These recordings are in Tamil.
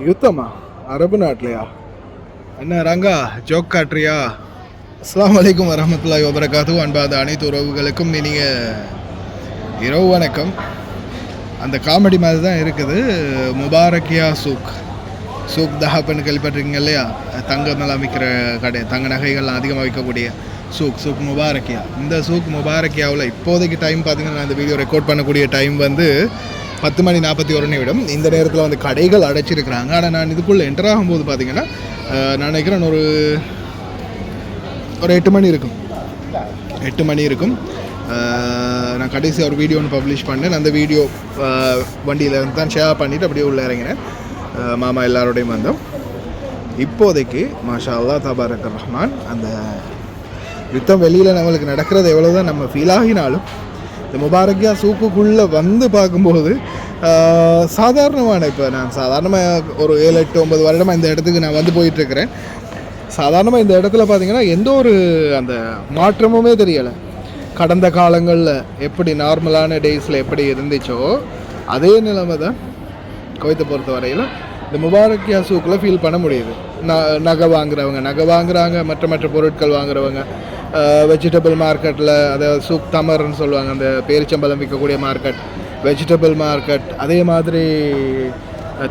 யுத்தமா? அரபு நாட்டிலையா? என்ன ரங்கா ஜோக் காட்டுறியா? அஸ்ஸலாமு அலைக்கும் வரஹ்மத்துல்லாஹி வபரகாத்துஹு. அன்பாத அனைத்து உறவுகளுக்கும் இனிய இரவு வணக்கம். அந்த காமெடி மாதிரி தான் இருக்குது. முபாரக்கியா சூக் தஹாப்னு கேள்விப்பட்டிருக்கீங்க இல்லையா? தங்கமெல்லாம் விற்கிற கடை, தங்க நகைகள்லாம் அதிகமாக விற்கக்கூடிய சூக் முபாரக்கியா. இந்த சூக் முபாரக்கியாவில் இப்போதைக்கு டைம் பார்த்தீங்கன்னா, நான் இந்த வீடியோ ரெக்கார்ட் பண்ணக்கூடிய டைம் வந்து 10:41 இந்த நேரத்தில் வந்து கடைகள் அடைச்சிருக்கிறாங்க. ஆனால் நான் இதுக்குள்ளே என்டர் ஆகும்போது பார்த்தீங்கன்னா, நான் நினைக்கிறேன் ஒரு 8 மணி இருக்கும். 8 மணி இருக்கும். நான் கடைசியாக ஒரு வீடியோ ஒன்று பப்ளிஷ் பண்ணேன். அந்த வீடியோ வண்டியில் இருந்து தான் ஷேர் பண்ணிவிட்டு அப்படியே உள்ளே இறங்கினேன். மாமா எல்லாரோடையும் வந்தோம். இப்போதைக்கு மாஷா அல்லாஹ் தபாரக் ரஹ்மான், அந்த யுத்தம் வெளியில் நம்மளுக்கு நடக்கிறது எவ்வளோ தான் நம்ம ஃபீல் ஆகினாலும், இந்த முபாரக்கியா சூக்குக்குள்ளே வந்து பார்க்கும்போது சாதாரணமான, இப்போ நான் சாதாரணமாக ஒரு 7, 8, 9 வருடமாக இந்த இடத்துக்கு நான் வந்து போயிட்டுருக்கிறேன். சாதாரணமாக இந்த இடத்துல பார்த்திங்கன்னா எந்த ஒரு அந்த மாற்றமுமே தெரியலை. கடந்த காலங்களில் எப்படி நார்மலான டேஸில் எப்படி இருந்துச்சோ அதே நிலைமை தான் குவைத்தை பொறுத்த வரையில் இந்த முபாரக்கியா சூக்கில் ஃபீல் பண்ண முடியுது. நகை வாங்குறாங்க, மற்ற பொருட்கள் வாங்குறவங்க, வெஜிடபிள் மார்க்கெட்டில், அதாவது சூக் தமர்ன்னு சொல்லுவாங்க, அந்த பேரிச்சம்பழம் விற்கக்கூடிய மார்க்கெட், வெஜிடபிள் மார்க்கெட், அதே மாதிரி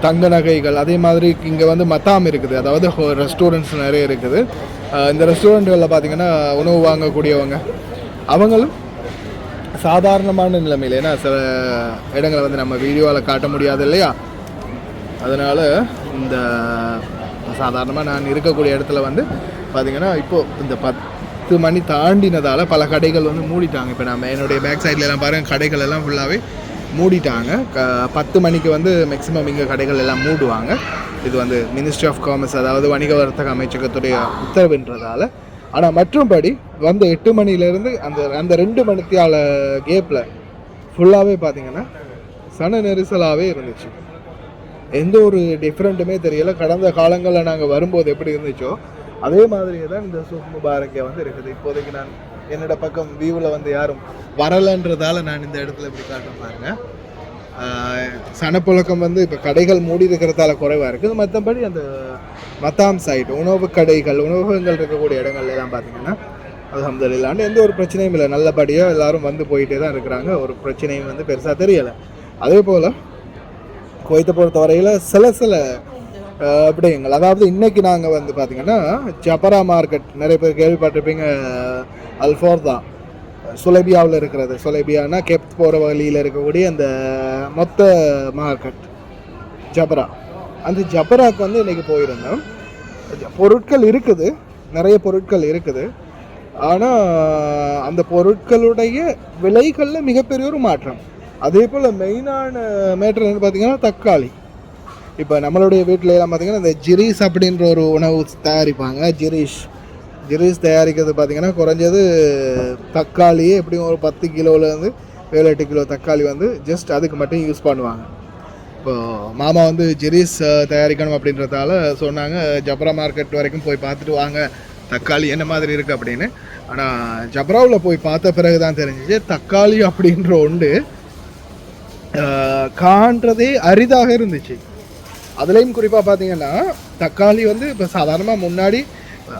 தங்க நகைகள், அதே மாதிரி இங்கே வந்து மத்தாம் இருக்குது, அதாவது ரெஸ்டாரண்ட்ஸ் நிறைய இருக்குது. இந்த ரெஸ்டாரண்ட்டுகளில் பார்த்திங்கன்னா உணவு வாங்கக்கூடியவங்க அவங்களும் சாதாரணமான நிலைமையில், ஏன்னா சில இடங்களை வந்து நம்ம வீடியோவில் காட்ட முடியாது இல்லையா? அதனால் இந்த சாதாரணமாக நான் இருக்கக்கூடிய இடத்துல வந்து பார்த்திங்கன்னா இப்போது இந்த 10 மணி தாண்டினதால் பல கடைகள் வந்து மூடிட்டாங்க. இப்போ நம்ம என்னுடைய பேக் சைட்லலாம் பாருங்கள், கடைகள் எல்லாம் ஃபுல்லாகவே மூடிட்டாங்க. 10 மணிக்கு வந்து மேக்ஸிமம் இங்கே கடைகள் எல்லாம் மூடுவாங்க. இது வந்து மினிஸ்ட்ரி ஆஃப் காமர்ஸ், அதாவது வணிக வர்த்தக அமைச்சகத்துடைய உத்தரவுன்றதால. ஆனால் மற்றும்படி வந்து 8 மணிலேருந்து அந்த 2 மணித்தியால கேப்பில் ஃபுல்லாகவே பார்த்திங்கன்னா சன நெரிசலாகவே இருந்துச்சு. எந்த ஒரு டிஃப்ரெண்ட்டுமே தெரியலை. கடந்த காலங்களில் நாங்கள் வரும்போது எப்படி இருந்துச்சோ அதே மாதிரியே தான் இந்த சூக் முபாரக்கியா வந்து இருக்குது. இப்போதைக்கு நான் என்னோட பக்கம் வியூவில் வந்து யாரும் வரலைன்றதால நான் இந்த இடத்துல இப்படி காட்டுறேன் பாருங்க. சனப்புழக்கம் வந்து இப்போ கடைகள் மூடி இருக்கிறதால குறைவாக இருக்குது. மற்றபடி அந்த மத்தாம் சைடு உணவகங்கள் இருக்கக்கூடிய இடங்கள்லாம் பார்த்திங்கன்னா அல்ஹம்துலில்லாஹ் எந்த ஒரு பிரச்சனையும் இல்லை. நல்லபடியாக எல்லோரும் வந்து போயிட்டே தான் இருக்கிறாங்க. ஒரு பிரச்சனையும் வந்து பெருசாக தெரியலை. அதே போல் குவைத்தை பொறுத்த வரையில் சில விடயங்கள், அதாவது இன்றைக்கி நாங்கள் வந்து பார்த்திங்கன்னா ஜபரா மார்க்கெட், நிறைய பேர் கேள்விப்பட்டிருப்பீங்க, அல்ஃபோர்தா சுலைபியாவில் இருக்கிறது. சுலைபியானா கெப்த் போகிற வழியில் இருக்கக்கூடிய அந்த மொத்த மார்க்கெட் ஜபரா. அந்த ஜபராக்கு வந்து இன்றைக்கி போயிருந்தோம். பொருட்கள் இருக்குது, நிறைய பொருட்கள் இருக்குது. ஆனால் அந்த பொருட்களுடைய விலைகளில் மிகப்பெரிய ஒரு மாற்றம். அதே போல் மெயினான மேட்டர் வந்து பார்த்திங்கன்னா தக்காளி. இப்போ நம்மளுடைய வீட்டிலலாம் பார்த்திங்கன்னா இந்த ஜிரீஸ் அப்படின்ற ஒரு உணவு தயாரிப்பாங்க. ஜிரீஸ் தயாரிக்கிறது பார்த்திங்கன்னா குறைஞ்சது தக்காளியே எப்படியும் ஒரு 10 கிலோவிலேருந்து 7-8 கிலோ தக்காளி வந்து ஜஸ்ட் அதுக்கு மட்டும் யூஸ் பண்ணுவாங்க. இப்போது மாமா வந்து ஜிரீஸ் தயாரிக்கணும் அப்படின்றதால சொன்னாங்க, ஜப்ரா மார்க்கெட் வரைக்கும் போய் பார்த்துட்டு வாங்க தக்காளி என்ன மாதிரி இருக்குது அப்படின்னு. ஆனால் ஜப்ராவில் போய் பார்த்த பிறகு தான் தெரிஞ்சிச்சு, தக்காளி அப்படின்ற ஒன்று காண்றதே அரிதாக இருந்துச்சு. அதுலேயும் குறிப்பாக பார்த்தீங்கன்னா தக்காளி வந்து இப்போ சாதாரணமாக முன்னாடி,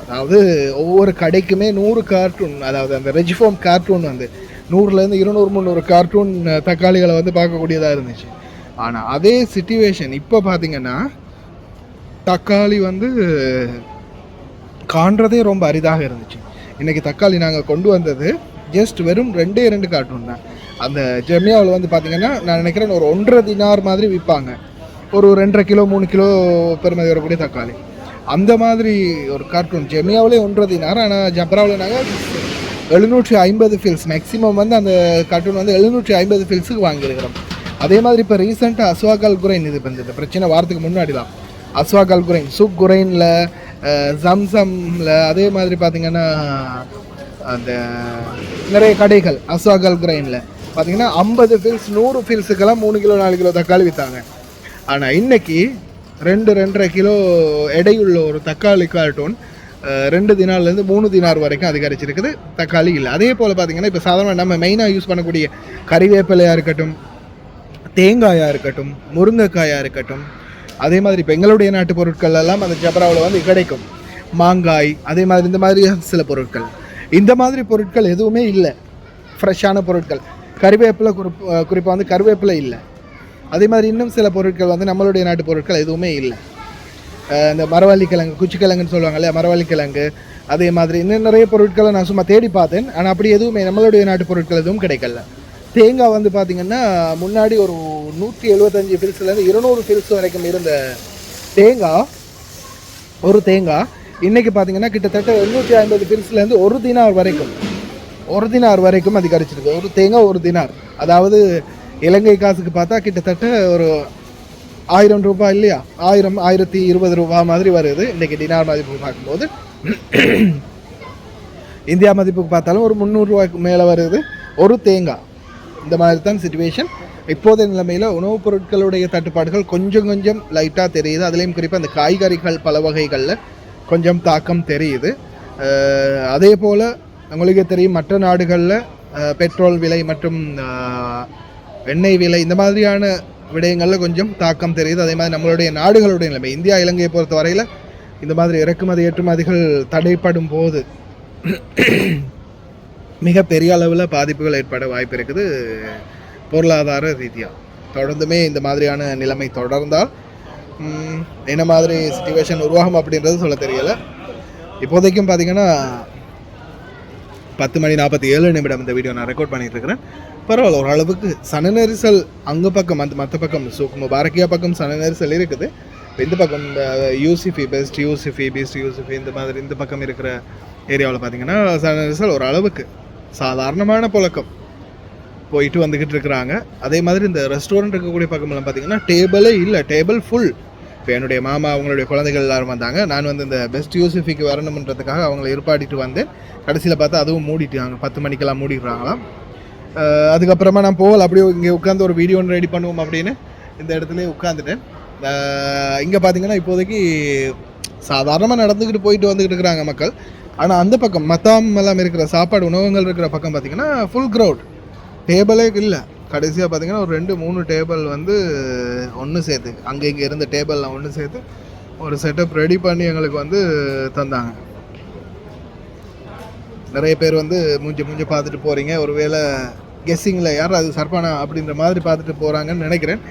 அதாவது ஒவ்வொரு கடைக்குமே 100 கார்ட்டூன், அதாவது அந்த ரெஜிஃபோம் கார்ட்டூன் வந்து 100லேருந்து 200-300 கார்ட்டூன் தக்காளிகளை வந்து பார்க்கக்கூடியதாக இருந்துச்சு. ஆனால் அதே சிச்சுவேஷன் இப்போ பார்த்திங்கன்னா தக்காளி வந்து காண்றதே ரொம்ப அரிதாக இருந்துச்சு. இன்றைக்கி தக்காளி நாங்கள் கொண்டு வந்தது ஜஸ்ட் வெறும் 2 கார்ட்டூன் தான். அந்த ஜெமியாவில் வந்து பார்த்திங்கன்னா நான் நினைக்கிறேன் ஒரு 1.5 தினார் மாதிரி விற்பாங்க. ஒரு 2.5 கிலோ 3 கிலோ பெருமதி வரக்கூடிய தக்காளி, அந்த மாதிரி ஒரு கார்ட்டூன் ஜெமியாவிலே 1.5 தினார். ஆனால் ஜப்ராவில் நாங்கள் 750 ஃபில்ஸ் மேக்ஸிமம் வந்து அந்த கார்ட்டூன் வந்து 750 ஃபில்ஸுக்கு வாங்கியிருக்கிறோம். அதே மாதிரி இப்போ ரீசெண்டாக அஸ்வாக் அல் குரைன், இது இந்த பிரச்சனை வாரத்துக்கு முன்னாடி தான், அஸ்வாக் அல் குரைன் சூக் குரைனில், ஜம்சமில், அதே மாதிரி பார்த்திங்கன்னா அந்த நிறைய கடைகள் அஸ்வாக் அல் குரைனில் பார்த்திங்கன்னா 50 ஃபில்ஸ் 100 ஃபில்ஸுக்கெல்லாம் 3 கிலோ 4 கிலோ தக்காளி விற்றாங்க. ஆனால் இன்றைக்கி 2-2.5 கிலோ எடையுள்ள ஒரு தக்காளி கார்ட்டூன் 2 தினார்லேருந்து 3 தினார் வரைக்கும் அதிகரிச்சிருக்குது. தக்காளி இல்லை. அதே போல் பார்த்திங்கன்னா இப்போ சாதாரண நம்ம மெயினாக யூஸ் பண்ணக்கூடிய கறிவேப்பிலையாக இருக்கட்டும், தேங்காயாக இருக்கட்டும், முருங்கைக்காயாக இருக்கட்டும், அதே மாதிரி இப்போ எங்களுடைய நாட்டு பொருட்கள் எல்லாம் அந்த ஜப்ராவில் வந்து கிடைக்கும். மாங்காய், அதே மாதிரி இந்த மாதிரி சில பொருட்கள். இந்த மாதிரி பொருட்கள் எதுவுமே இல்லை, ஃப்ரெஷ்ஷான பொருட்கள். கறிவேப்பிலை குறிப்பாக வந்து கருவேப்பிலை இல்லை. அதே மாதிரி இன்னும் சில பொருட்கள் வந்து நம்மளுடைய நாட்டு பொருட்கள் எதுவுமே இல்லை. இந்த மரவள்ளிக்கிழங்கு, குச்சிக்கிழங்குன்னு சொல்லுவாங்க இல்லையா, மரவள்ளிக்கிழங்கு, அதே மாதிரி இன்னும் நிறைய பொருட்களை நான் சும்மா தேடி பார்த்தேன். ஆனால் அப்படி எதுவுமே நம்மளுடைய நாட்டு பொருட்கள் எதுவும் கிடைக்கல. தேங்காய் வந்து பார்த்திங்கன்னா முன்னாடி ஒரு 175 ஃபில்ஸ்லேருந்து 200 ஃபில்ஸ் வரைக்கும் இருந்த தேங்காய், ஒரு தேங்காய் இன்றைக்கி பார்த்திங்கன்னா கிட்டத்தட்ட 850 ஃபில்ஸ்லேருந்து ஒரு தினார் வரைக்கும் அதிகரிச்சிருக்கு. ஒரு தேங்காய் 1 தினார், அதாவது இலங்கை காசுக்கு பார்த்தா கிட்டத்தட்ட ஒரு 1000 ரூபாய் இல்லையா, 1020 ரூபாய் மாதிரி வருது இன்றைக்கி டினார் மதிப்பு பார்க்கும்போது. இந்தியா மதிப்புக்கு பார்த்தாலும் ஒரு 300 ரூபாய்க்கு மேலே வருது ஒரு தேங்காய். இந்த மாதிரி தான் சிச்சுவேஷன் இப்போதைய நிலைமையில். உணவுப் பொருட்களுடைய தட்டுப்பாடுகள் கொஞ்சம் கொஞ்சம் லைட்டாக தெரியுது. அதுலேயும் குறிப்பாக அந்த காய்கறிகள் பல வகைகளில் கொஞ்சம் தாக்கம் தெரியுது. அதே போல் உங்களுக்கே தெரியும், மற்ற நாடுகளில் பெட்ரோல் விலை மற்றும் எண்ணெய் விலை இந்த மாதிரியான விடயங்களில் கொஞ்சம் தாக்கம் தெரியுது. அதே மாதிரி நம்மளுடைய நாடுகளுடைய நிலைமை, இந்தியா இலங்கையை பொறுத்த வரையில் இந்த மாதிரி இறக்குமதி ஏற்றுமதிகள் தடைப்படும் போது மிக பெரிய அளவில் பாதிப்புகள் ஏற்பட வாய்ப்பு இருக்குது பொருளாதார ரீதியாக. தொடர்ந்துமே இந்த மாதிரியான நிலைமை தொடர்ந்தால் என்ன மாதிரி சிச்சுவேஷன் உருவாகும் அப்படின்றது சொல்ல தெரியலை. இப்போதைக்கும் பார்த்திங்கன்னா 10:47 இந்த வீடியோ நான் ரெக்கார்ட் பண்ணிகிட்டு இருக்கிறேன். பரவாயில்ல, ஓரளவுக்கு சன நெரிசல் அங்கே பக்கம் அந்த மற்ற பக்கம் சூக் முபாரக்கியா பக்கம் சன நெரிசல் இருக்குது. இந்த பக்கம் இந்த யூசிஃபி பெஸ்ட் யூசிஃபி இந்த மாதிரி இந்த பக்கம் இருக்கிற ஏரியாவில் பார்த்திங்கன்னா சன நெரிசல் ஓரளவுக்கு சாதாரணமான புழக்கம் போயிட்டு வந்துக்கிட்டு இருக்கிறாங்க. அதே மாதிரி இந்த ரெஸ்டாரண்ட் இருக்கக்கூடிய பக்கமெல்லாம் பார்த்திங்கன்னா டேபிளே இல்லை, டேபிள் ஃபுல். இப்போ என்னுடைய மாமா அவங்களுடைய குழந்தைகள் எல்லோரும் வந்தாங்க. நான் வந்து இந்த பெஸ்ட் யூசிஃபிக்கு வரணுன்றதுக்காக அவங்கள ஏற்பாடிட்டு வந்தேன். கடைசியில் பார்த்தா அதுவும் மூடிட்டாங்க, 10 மணிக்கெல்லாம் மூடிடுறாங்களாம். அதுக்கப்புறமா நான் போகல, அப்படியே இங்கே உட்காந்து ஒரு வீடியோ ஒன்று ரெடி பண்ணுவோம் அப்படின்னு இந்த இடத்துல உட்காந்துட்டேன். இங்கே பார்த்திங்கன்னா இப்போதைக்கு சாதாரணமாக நடந்துக்கிட்டு போயிட்டு வந்துக்கிட்டு இருக்கிறாங்க மக்கள். ஆனால் அந்த பக்கம் மத்தாம் எல்லாம் இருக்கிற சாப்பாடு உணவகங்கள் இருக்கிற பக்கம் பார்த்திங்கன்னா ஃபுல் க்ரௌட், டேபிளே இல்லை. கடைசியாக பார்த்திங்கன்னா ஒரு 2-3 டேபிள் வந்து ஒன்று சேர்த்து அங்கே இங்கே இருந்த டேபிள்லாம் ஒன்று சேர்த்து ஒரு செட்டப் ரெடி பண்ணி எங்களுக்கு வந்து தந்தாங்க. நிறைய பேர் வந்து மூஞ்சி பார்த்துட்டு போகிறீங்க. ஒருவேளை கெஸ்ஸிங்கில் யாரும் அது சர்பானா அப்படின்ற மாதிரி பார்த்துட்டு போகிறாங்கன்னு நினைக்கிறேன்.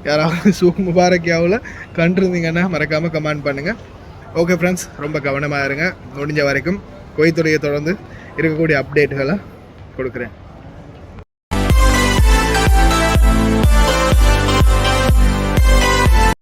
யாராவது சூக் முபாரக்கியாவில் கண்டிருந்தீங்கன்னா மறக்காமல் கமெண்ட் பண்ணுங்கள். ஓகே ஃப்ரெண்ட்ஸ், ரொம்ப கவனமாக இருங்க. முடிஞ்ச வரைக்கும் குவைத்துடைய தொடர்ந்து இருக்கக்கூடிய அப்டேட்டுகளை கொடுக்குறேன்.